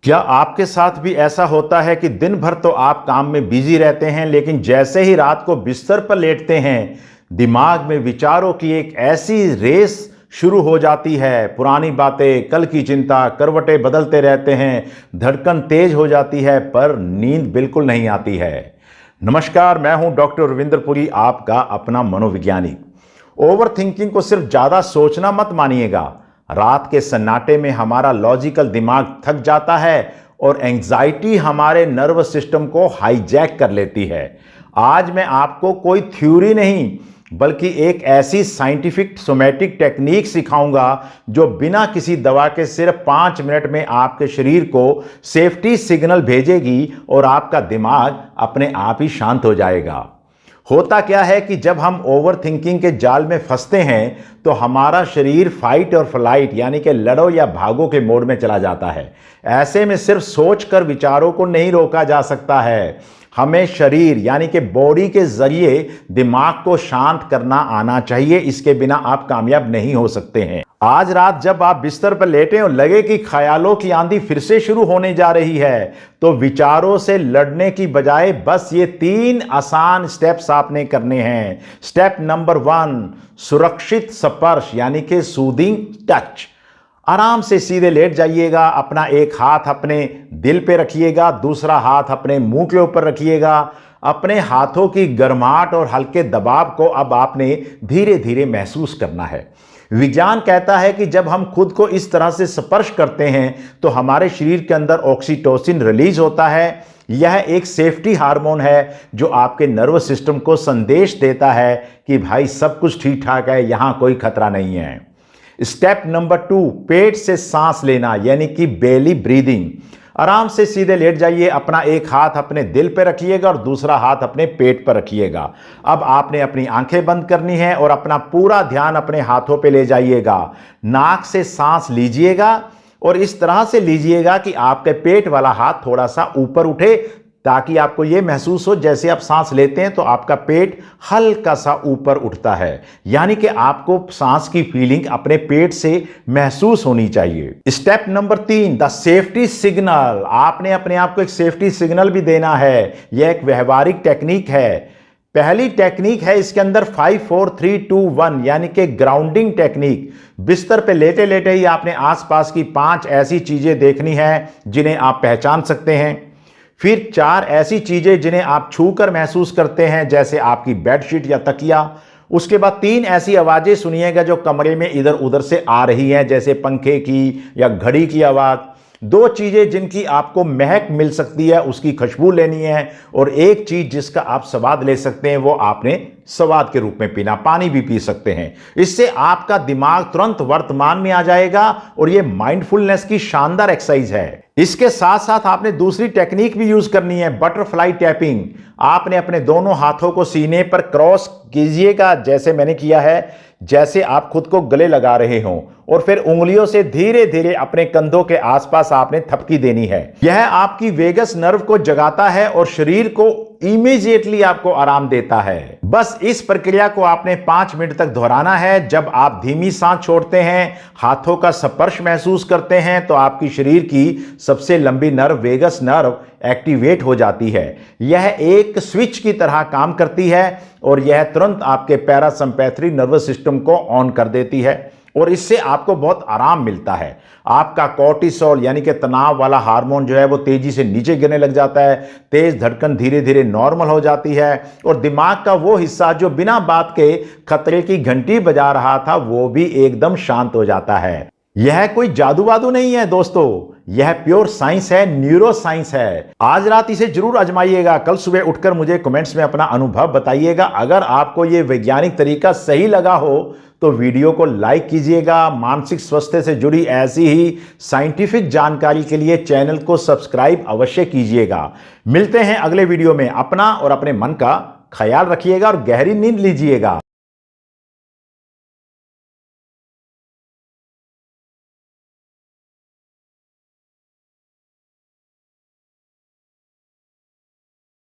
क्या आपके साथ भी ऐसा होता है कि दिन भर तो आप काम में बिजी रहते हैं, लेकिन जैसे ही रात को बिस्तर पर लेटते हैं दिमाग में विचारों की एक ऐसी रेस शुरू हो जाती है। पुरानी बातें, कल की चिंता, करवटें बदलते रहते हैं, धड़कन तेज हो जाती है पर नींद बिल्कुल नहीं आती है। नमस्कार, मैं हूं डॉक्टर रविंद्र पुरी, आपका अपना मनोवैज्ञानिक। ओवर थिंकिंग को सिर्फ ज़्यादा सोचना मत मानिएगा। रात के सन्नाटे में हमारा लॉजिकल दिमाग थक जाता है और एंजाइटी हमारे नर्वस सिस्टम को हाईजैक कर लेती है। आज मैं आपको कोई थ्योरी नहीं बल्कि एक ऐसी साइंटिफिक सोमैटिक टेक्निक सिखाऊंगा जो बिना किसी दवा के सिर्फ 5 मिनट में आपके शरीर को सेफ्टी सिग्नल भेजेगी और आपका दिमाग अपने आप ही शांत हो जाएगा। होता क्या है कि जब हम ओवर थिंकिंग के जाल में फंसते हैं तो हमारा शरीर फाइट और फ्लाइट यानी कि लड़ो या भागो के मोड में चला जाता है। ऐसे में सिर्फ सोचकर विचारों को नहीं रोका जा सकता है, हमें शरीर यानी कि बॉडी के जरिए दिमाग को शांत करना आना चाहिए। इसके बिना आप कामयाब नहीं हो सकते हैं। आज रात जब आप बिस्तर पर लेटे और लगे कि ख्यालों की आंधी फिर से शुरू होने जा रही है तो विचारों से लड़ने की बजाय बस ये 3 आसान स्टेप्स आपने करने हैं। स्टेप नंबर 1, सुरक्षित स्पर्श यानी कि सूदिंग टच। आराम से सीधे लेट जाइएगा, अपना एक हाथ अपने दिल पे रखिएगा, दूसरा हाथ अपने मुंह के ऊपर रखिएगा। अपने हाथों की गर्माहट और हल्के दबाव को अब आपने धीरे धीरे महसूस करना है। विज्ञान कहता है कि जब हम खुद को इस तरह से स्पर्श करते हैं तो हमारे शरीर के अंदर ऑक्सीटोसिन रिलीज होता है। यह एक सेफ्टी हार्मोन है जो आपके नर्वस सिस्टम को संदेश देता है कि भाई सब कुछ ठीक ठाक है, यहां कोई खतरा नहीं है। स्टेप नंबर 2, पेट से सांस लेना यानी कि बेली ब्रीदिंग। आराम से सीधे लेट जाइए, अपना एक हाथ अपने दिल पर रखिएगा और दूसरा हाथ अपने पेट पर रखिएगा। अब आपने अपनी आंखें बंद करनी है और अपना पूरा ध्यान अपने हाथों पे ले जाइएगा। नाक से सांस लीजिएगा और इस तरह से लीजिएगा कि आपके पेट वाला हाथ थोड़ा सा ऊपर उठे, ताकि आपको यह महसूस हो जैसे आप सांस लेते हैं तो आपका पेट हल्का सा ऊपर उठता है, यानी कि आपको सांस की फीलिंग अपने पेट से महसूस होनी चाहिए। Step number 3, the safety signal. आपने अपने आप को एक सेफ्टी सिग्नल भी देना है। यह एक व्यवहारिक टेक्निक है। पहली टेक्निक है इसके अंदर 5 4 3 2 1 यानी कि ग्राउंडिंग टेक्निक। बिस्तर पे लेटे लेटे ही आपने आसपास की 5 ऐसी चीजें देखनी है जिन्हें आप पहचान सकते हैं। फिर 4 ऐसी चीजें जिन्हें आप छूकर महसूस करते हैं जैसे आपकी बेडशीट या तकिया। उसके बाद 3 ऐसी आवाजें सुनिएगा जो कमरे में इधर उधर से आ रही हैं जैसे पंखे की या घड़ी की आवाज। 2 चीजें जिनकी आपको महक मिल सकती है, उसकी खुशबू लेनी है। और 1 चीज जिसका आप स्वाद ले सकते हैं, वो आपने स्वाद के रूप में पीना, पानी भी पी सकते हैं। इससे आपका दिमाग तुरंत वर्तमान में आ जाएगा और ये माइंडफुलनेस की शानदार एक्सरसाइज है। इसके साथ साथ आपने दूसरी टेक्निक भी यूज करनी है, बटरफ्लाई टैपिंग। आपने अपने दोनों हाथों को सीने पर क्रॉस कीजिएगा जैसे मैंने किया है, जैसे आप खुद को गले लगा रहे हों, और फिर उंगलियों से धीरे धीरे अपने कंधों के आसपास आपने थपकी देनी है। यह आपकी वेगस नर्व को जगाता है और शरीर को इमीडिएटली आपको आराम देता है। बस इस प्रक्रिया को आपने 5 मिनट तक दोहराना है। जब आप धीमी सांस छोड़ते हैं, हाथों का स्पर्श महसूस करते हैं तो आपकी शरीर की सबसे लंबी नर्व वेगस नर्व एक्टिवेट हो जाती है। यह एक स्विच की तरह काम करती है और यह तुरंत आपके पैरासिम्पैथेटिक नर्वस सिस्टम को ऑन कर देती है और इससे आपको बहुत आराम मिलता है। आपका कोर्टिसोल यानी कि तनाव वाला हार्मोन जो है वो तेजी से नीचे गिरने लग जाता है, तेज धड़कन धीरे धीरे नॉर्मल हो जाती है और दिमाग का वो हिस्सा जो बिना बात के खतरे की घंटी बजा रहा था वो भी एकदम शांत हो जाता है। यह कोई जादू वादू नहीं है दोस्तों, यह प्योर साइंस है, न्यूरो साइंस है। आज रात इसे जरूर आजमाइएगा। कल सुबह उठकर मुझे कमेंट्स में अपना अनुभव बताइएगा। अगर आपको यह वैज्ञानिक तरीका सही लगा हो तो वीडियो को लाइक कीजिएगा। मानसिक स्वास्थ्य से जुड़ी ऐसी ही साइंटिफिक जानकारी के लिए चैनल को सब्सक्राइब अवश्य कीजिएगा। मिलते हैं अगले वीडियो में। अपना और अपने मन का ख्याल रखिएगा और गहरी नींद लीजिएगा।